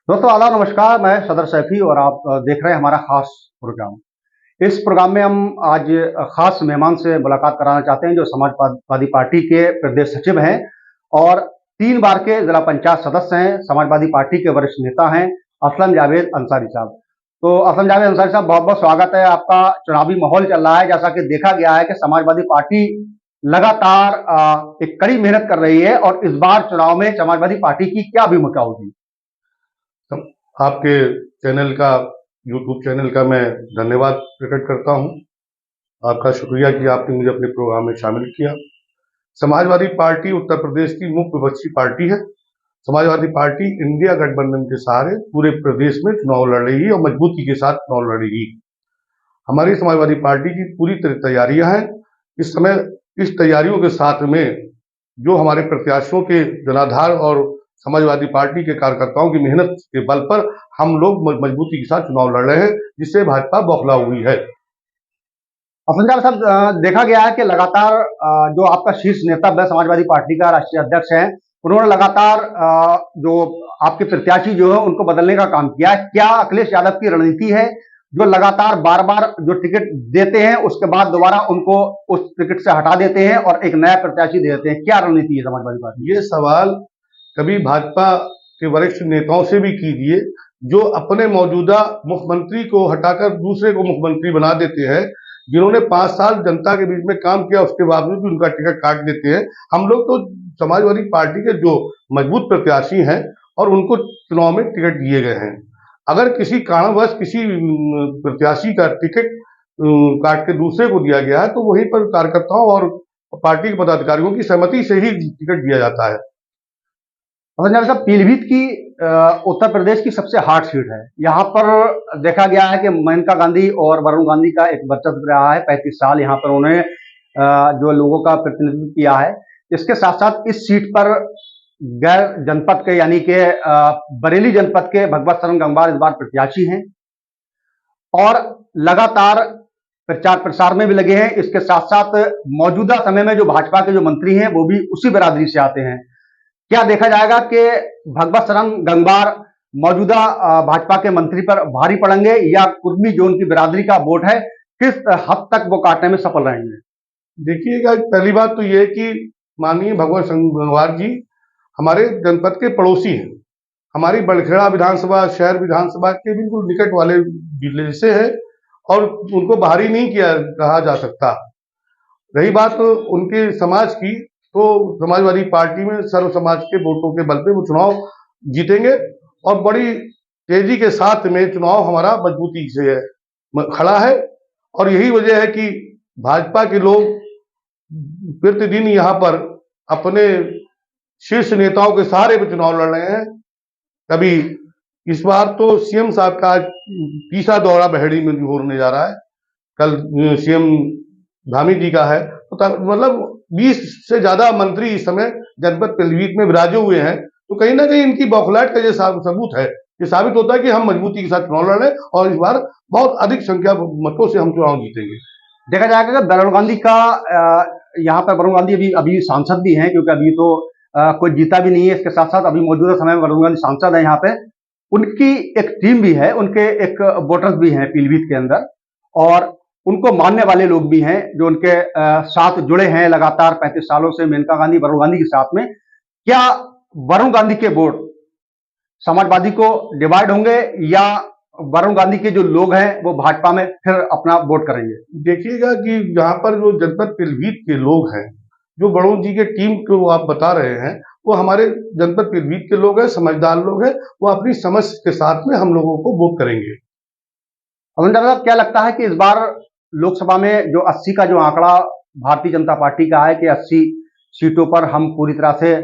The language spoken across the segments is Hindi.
दोस्तों आदाब नमस्कार। मैं सदर सैफी और आप देख रहे हैं हमारा खास प्रोग्राम। इस प्रोग्राम में हम आज खास मेहमान से मुलाकात कराना चाहते हैं जो समाजवादी पार्टी के प्रदेश सचिव हैं और 3 बार के जिला पंचायत सदस्य हैं। समाजवादी पार्टी के वरिष्ठ नेता हैं असलम जावेद अंसारी साहब। तो असलम जावेद अंसारी साहब, बहुत बहुत स्वागत है आपका। चुनावी माहौल चल रहा है, जैसा कि देखा गया है कि समाजवादी पार्टी लगातार एक कड़ी मेहनत कर रही है और इस बार चुनाव में समाजवादी पार्टी की क्या भूमिका होगी? आपके चैनल का, यूट्यूब चैनल का मैं धन्यवाद प्रकट करता हूं। आपका शुक्रिया कि आपने मुझे अपने प्रोग्राम में शामिल किया। समाजवादी पार्टी उत्तर प्रदेश की मुख्य विपक्षी पार्टी है। समाजवादी पार्टी इंडिया गठबंधन के सहारे पूरे प्रदेश में चुनाव लड़ रही है और मजबूती के साथ चुनाव लड़ेगी। हमारी समाजवादी पार्टी की पूरी तैयारियां हैं। इस समय इस तैयारियों के साथ में जो हमारे प्रत्याशियों के जनाधार और समाजवादी पार्टी के कार्यकर्ताओं की मेहनत के बल पर हम लोग मजबूती के साथ चुनाव लड़ रहे हैं, जिससे भाजपा बौखला हुई है। असंजाब साहब, देखा गया है कि लगातार जो आपका शीर्ष नेतृत्व है समाजवादी पार्टी का राष्ट्रीय अध्यक्ष है, उन्होंने लगातार जो आपके प्रत्याशी जो है उनको बदलने का काम किया है। क्या अखिलेश यादव की रणनीति है जो लगातार बार बार जो टिकट देते हैं उसके बाद दोबारा उनको उस टिकट से हटा देते हैं और एक नया प्रत्याशी दे देते हैं? क्या रणनीति है समाजवादी पार्टी? ये सवाल कभी भाजपा के वरिष्ठ नेताओं से भी कीजिए, जो अपने मौजूदा मुख्यमंत्री को हटाकर दूसरे को मुख्यमंत्री बना देते हैं, जिन्होंने 5 साल जनता के बीच में काम किया, उसके बावजूद भी उनका टिकट काट देते हैं। हम लोग तो समाजवादी पार्टी के जो मजबूत प्रत्याशी हैं और उनको चुनाव में टिकट दिए गए हैं। अगर किसी कारणवश किसी प्रत्याशी का टिकट काट के दूसरे को दिया गया है, तो वहीं पर कार्यकर्ताओं और पार्टी के पदाधिकारियों की सहमति से ही टिकट दिया जाता है। साहब, पीलीभीत की उत्तर प्रदेश की सबसे हॉट सीट है। यहाँ पर देखा गया है कि मेनका गांधी और वरुण गांधी का एक वर्चस्व रहा है। 35 साल यहाँ पर उन्होंने जो लोगों का प्रतिनिधित्व किया है। इसके साथ साथ इस सीट पर गैर जनपद के यानी कि बरेली जनपद के भगवत शरण गंगवार इस बार प्रत्याशी हैं और लगातार प्रचार प्रसार में भी लगे हैं। इसके साथ साथ मौजूदा समय में जो भाजपा के जो मंत्री हैं वो भी उसी बिरादरी से आते हैं। क्या देखा जाएगा कि भगवत शरण गंगवार मौजूदा भाजपा के मंत्री पर भारी पड़ेंगे या कुर्मी जो उनकी बिरादरी का वोट है किस हद तक वो काटने में सफल रहेंगे? देखिएगा, पहली बात तो ये है कि माननीय भगवत शरण गंगवार जी हमारे जनपद के पड़ोसी हैं। हमारी बड़खेड़ा विधानसभा शहर विधानसभा के बिल्कुल निकट वाले जिले से है और उनको भारी नहीं किया कहा जा सकता। रही बात उनके समाज की, तो समाजवादी पार्टी में सर्व समाज के वोटों के बल पे वो चुनाव जीतेंगे और बड़ी तेजी के साथ में चुनाव हमारा मजबूती से खड़ा है। और यही वजह है कि भाजपा के लोग प्रतिदिन यहाँ पर अपने शीर्ष नेताओं के सहारे पे चुनाव लड़ रहे हैं। कभी इस बार तो सीएम साहब का तीसरा दौरा बहेड़ी में होने जा रहा है। कल सीएम धामी जी का है, तो मतलब 20 से ज्यादा मंत्री इस समय जनपद पीलीभीत में विराजे हुए हैं। तो कहीं ना कहीं इनकी बौखलाहट का ये सबूत है। ये साबित होता है कि हम मजबूती के साथ चुनाव लड़ रहे हैं और इस बार बहुत अधिक संख्या मतों से हम चुनाव जीतेंगे। देखा जाएगा कि वरुण गांधी का यहाँ पर वरुण गांधी अभी सांसद भी हैं, क्योंकि अभी तो कोई जीता भी नहीं है। इसके साथ साथ अभी मौजूदा समय में वरुण गांधी सांसद है यहाँ पे। उनकी एक टीम भी है, उनके एक वोटर्स भी हैं पीलीभीत के अंदर और उनको मानने वाले लोग भी हैं जो उनके साथ जुड़े हैं लगातार 35 सालों से मेनका गांधी वरुण गांधी के साथ में। क्या वरुण गांधी के वोट समाजवादी को डिवाइड होंगे या वरुण गांधी के जो लोग हैं वो भाजपा में फिर अपना वोट करेंगे? देखिएगा कि यहाँ पर जो जनपद पीलीभीत के लोग हैं, जो वरुण जी के टीम को आप बता रहे हैं, वो हमारे जनपद पीलीभीत के लोग हैं, समझदार लोग हैं। वो अपनी समझ के साथ में हम लोगों को वोट करेंगे। अमरिंदर साहब, क्या लगता है कि इस बार लोकसभा में जो 80 का जो आंकड़ा भारतीय जनता पार्टी का है कि 80 सीटों पर हम पूरी तरह से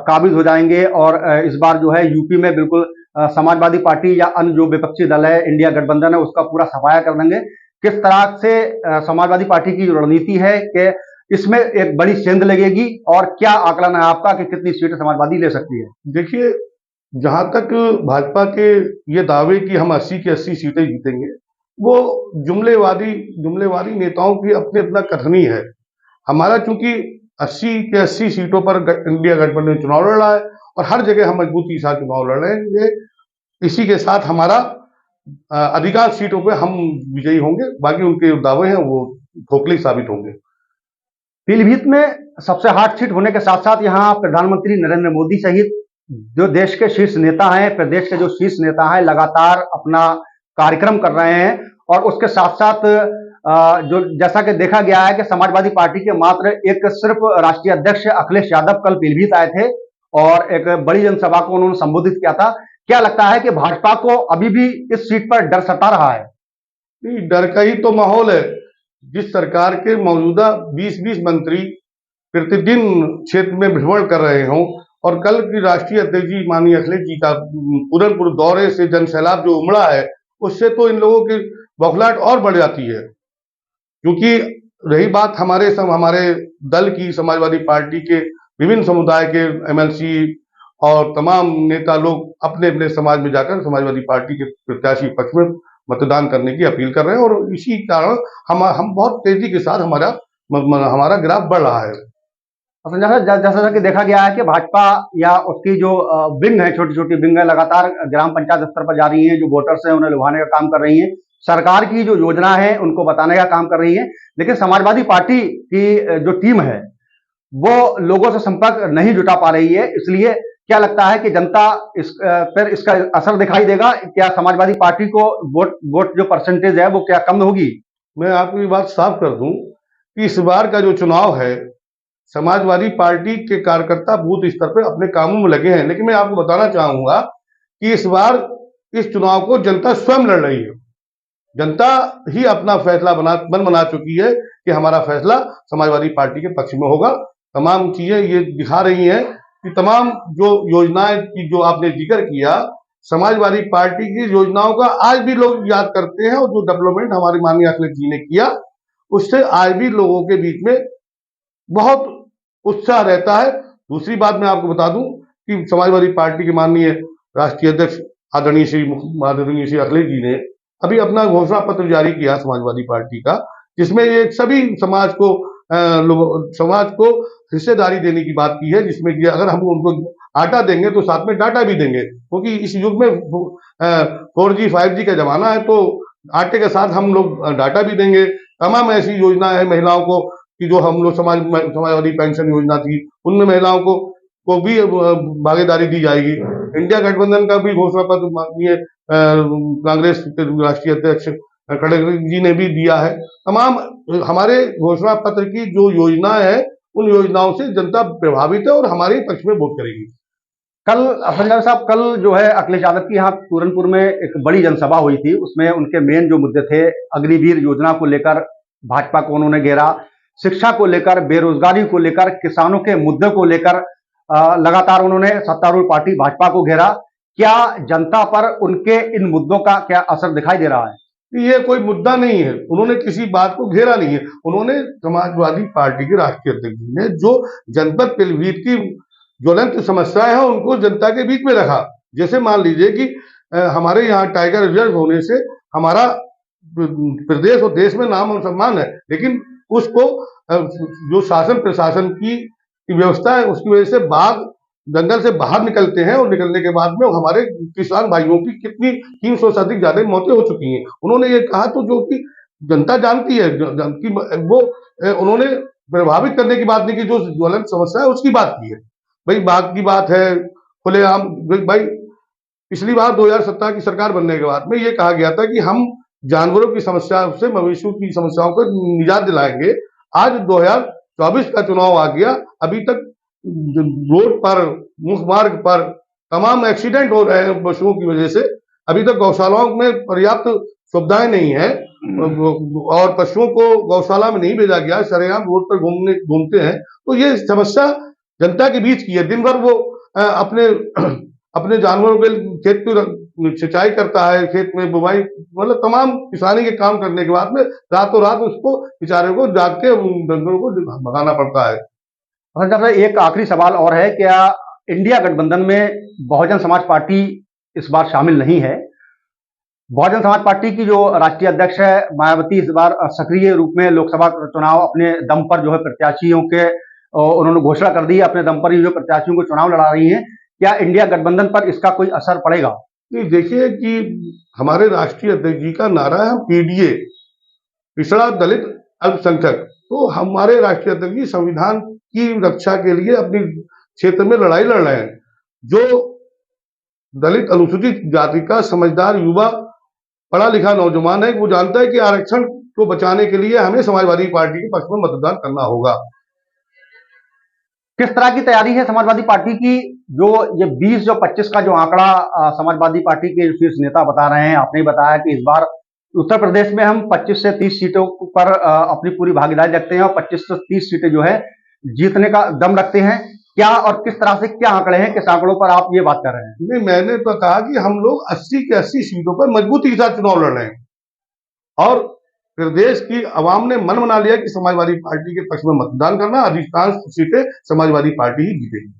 काबिज हो जाएंगे और इस बार जो है यूपी में बिल्कुल समाजवादी पार्टी या अन्य जो विपक्षी दल है इंडिया गठबंधन है उसका पूरा सफाया कर देंगे? किस तरह से समाजवादी पार्टी की जो रणनीति है कि इसमें एक बड़ी सेंध लगेगी और क्या आकलन है आपका कि कितनी सीटें समाजवादी ले सकती है? देखिए, जहां तक भाजपा के ये दावे कि हम 80 की 80 सीटें जीतेंगे, वो जुमलेवादी नेताओं की अपनी अपना कथनी है। हमारा चूंकि 80 के 80 सीटों पर इंडिया गठबंधन चुनाव लड़ रहा है और हर जगह हम मजबूती के साथ चुनाव लड़ रहे हैं। इसी के साथ हमारा अधिकांश सीटों पे हम विजयी होंगे। बाकी उनके दावे हैं वो खोखले साबित होंगे। पीलीभीत में सबसे हॉट सीट होने के साथ साथ यहाँ प्रधानमंत्री नरेंद्र मोदी सहित जो देश के शीर्ष नेता हैं, प्रदेश के जो शीर्ष नेता हैं, लगातार अपना कार्यक्रम कर रहे हैं। और उसके साथ साथ जो जैसा कि देखा गया है कि समाजवादी पार्टी के मात्र एक सिर्फ राष्ट्रीय अध्यक्ष अखिलेश यादव कल पीलीभीत आए थे और एक बड़ी जनसभा को उन्होंने संबोधित किया था। क्या लगता है कि भाजपा को अभी भी इस सीट पर डर सता रहा है? नहीं, डर का ही तो माहौल है। जिस सरकार के मौजूदा 20-20 मंत्री प्रतिदिन क्षेत्र में भ्रमण कर रहे हों और कल की राष्ट्रीय अध्यक्ष जी माननीय अखिलेश जी का पूरनपुर दौरे से जन सैलाब जो उमड़ा है, उससे तो इन लोगों की बौखलाहट और बढ़ जाती है। क्योंकि रही बात हमारे दल की, समाजवादी पार्टी के विभिन्न समुदाय के एमएलसी और तमाम नेता लोग अपने अपने समाज में जाकर समाजवादी पार्टी के प्रत्याशी पक्ष में मतदान करने की अपील कर रहे हैं और इसी कारण हम बहुत तेजी के साथ हमारा ग्राफ बढ़ रहा है। जैसा कि देखा गया है कि भाजपा या उसकी जो विंग है, छोटी छोटी विंग है, लगातार ग्राम पंचायत स्तर पर जा रही है, जो वोटर्स हैं उन्हें लुभाने का काम कर रही है, सरकार की जो योजना है उनको बताने का काम कर रही है। लेकिन समाजवादी पार्टी की जो टीम है वो लोगों से संपर्क नहीं जुटा पा रही है। इसलिए क्या लगता है कि जनता पर इसका असर दिखाई देगा? क्या समाजवादी पार्टी को वोट जो परसेंटेज है वो क्या कम होगी? मैं आपको ये बात साफ कर दूं कि इस बार का जो चुनाव है, समाजवादी पार्टी के कार्यकर्ता बूथ स्तर पर अपने कामों में लगे हैं, लेकिन मैं आपको बताना चाहूंगा कि इस बार इस चुनाव को जनता स्वयं लड़ रही है। जनता ही अपना फैसला बना चुकी है कि हमारा फैसला समाजवादी पार्टी के पक्ष में होगा। तमाम चीजें ये दिखा रही हैं कि तमाम जो योजनाएं की जो आपने जिक्र किया, समाजवादी पार्टी की योजनाओं का आज भी लोग याद करते हैं और जो डेवलपमेंट हमारे माननीय अखिलेश जी ने किया, उससे आज भी लोगों के बीच में बहुत उत्साह रहता है। दूसरी बात मैं आपको बता दूं कि समाजवादी पार्टी के माननीय राष्ट्रीय अध्यक्ष आदरणीय श्री अखिलेश जी ने अभी अपना घोषणा पत्र जारी किया समाजवादी पार्टी का, जिसमें ये सभी समाज को हिस्सेदारी देने की बात की है, जिसमें कि अगर हम उनको आटा देंगे तो साथ में डाटा भी देंगे, क्योंकि इस युग में 4G 5G का जमाना है, तो आटे के साथ हम लोग डाटा भी देंगे। तमाम ऐसी योजना है महिलाओं को कि जो हम लोग समाजवादी पेंशन योजना थी, उनमें महिलाओं को भी भागीदारी दी जाएगी। इंडिया गठबंधन का भी घोषणा पत्र माननीय कांग्रेस के राष्ट्रीय अध्यक्ष खड़गे जी ने भी दिया है। तमाम हमारे घोषणा पत्र की जो योजनाएं हैं, उन योजनाओं से जनता प्रभावित है और हमारे पक्ष में वोट करेगी। कल संजय साहब, कल जो है अखिलेश यादव की यहाँ पूरनपुर में एक बड़ी जनसभा हुई थी। उसमें उनके मेन जो मुद्दे थे, अग्निवीर योजना को लेकर भाजपा को उन्होंने घेरा, शिक्षा को लेकर, बेरोजगारी को लेकर, किसानों के मुद्दे को लेकर लगातार उन्होंने सत्तारूढ़ पार्टी भाजपा को घेरा। क्या जनता पर उनके इन मुद्दों का क्या असर दिखाई दे रहा है? ये कोई मुद्दा नहीं है, उन्होंने किसी बात को घेरा नहीं है। उन्होंने समाजवादी पार्टी के राष्ट्रीय अध्यक्ष जी ने जो जनपद पीलीभीत की ज्वलंत समस्याएं हैं उनको जनता के बीच में रखा। जैसे मान लीजिए कि हमारे यहाँ टाइगर रिजर्व होने से हमारा प्रदेश और देश में नाम और सम्मान है, लेकिन उसको जो शासन प्रशासन की व्यवस्था है उसकी वजह से बाघ जंगल से बाहर निकलते हैं और निकलने के बाद में हमारे किसान भाइयों की कितनी 300 से अधिक ज्यादा मौतें हो चुकी हैं। उन्होंने ये कहा तो जो कि जनता जानती है, वो उन्होंने प्रभावित करने की बात नहीं की, जो ज्वलंत समस्या है उसकी बात की है। भाई बाघ की बात है खुलेआम। भाई पिछली बार 2017 की सरकार बनने के बाद में ये कहा गया था कि हम जानवरों की समस्या से मवेशियों की समस्याओं को निजात दिलाएंगे। आज 2024 का चुनाव आ गया, अभी तक रोड पर, मुख्य मार्ग पर तमाम एक्सीडेंट हो रहे हैं पशुओं की वजह से। अभी तक गौशालाओं में पर्याप्त सुविधाएं नहीं है और पशुओं को गौशाला में नहीं भेजा गया, सरेआम रोड पर घूमते हैं। तो ये समस्या जनता के बीच की है। दिन भर वो अपने जानवरों के खेत की सिंचाई करता है, खेत में बुवाई, मतलब तमाम किसानी के काम करने के बाद में रातों रात उसको बेचारे को जाग के डंगरों को भगाना पड़ता है। एक आखिरी सवाल और है, क्या इंडिया गठबंधन में बहुजन समाज पार्टी इस बार शामिल नहीं है? बहुजन समाज पार्टी की जो राष्ट्रीय अध्यक्ष है मायावती इस बार सक्रिय रूप में लोकसभा चुनाव अपने दम पर जो है प्रत्याशियों के उन्होंने घोषणा कर दी है, अपने दम पर ही जो प्रत्याशियों को चुनाव लड़ा रही हैं। क्या इंडिया गठबंधन पर इसका कोई असर पड़ेगा? नहीं, देखिए कि हमारे राष्ट्रीय अध्यक्ष जी का नारा है, हम पीडीए, पिछड़ा दलित अल्पसंख्यक। तो हमारे राष्ट्रीय अध्यक्ष जी संविधान की रक्षा के लिए अपनी क्षेत्र में लड़ाई लड़ रहे हैं। जो दलित अनुसूचित जाति का समझदार युवा पढ़ा लिखा नौजवान है, वो जानता है कि आरक्षण को बचाने के लिए हमें समाजवादी पार्टी के पक्ष में मतदान करना होगा। किस तरह की तैयारी है समाजवादी पार्टी की? जो ये 20 जो 25 का जो आंकड़ा समाजवादी पार्टी के शीर्ष नेता बता रहे हैं, आपने बताया कि इस बार उत्तर प्रदेश में हम 25 से 30 सीटों पर अपनी पूरी भागीदारी रखते हैं और 25 से 30 सीटें जो है जीतने का दम रखते हैं। क्या और किस तरह से क्या आंकड़े हैं, किस आंकड़ों पर आप ये बात कर रहे हैं? नहीं, मैंने तो कहा कि हम लोग 80 के 80 सीटों पर मजबूती के साथ चुनाव लड़ रहे हैं और प्रदेश की आवाम ने मन बना लिया कि समाजवादी पार्टी के पक्ष में मतदान करना, अधिकांश सीटें समाजवादी पार्टी ही जीतेगी।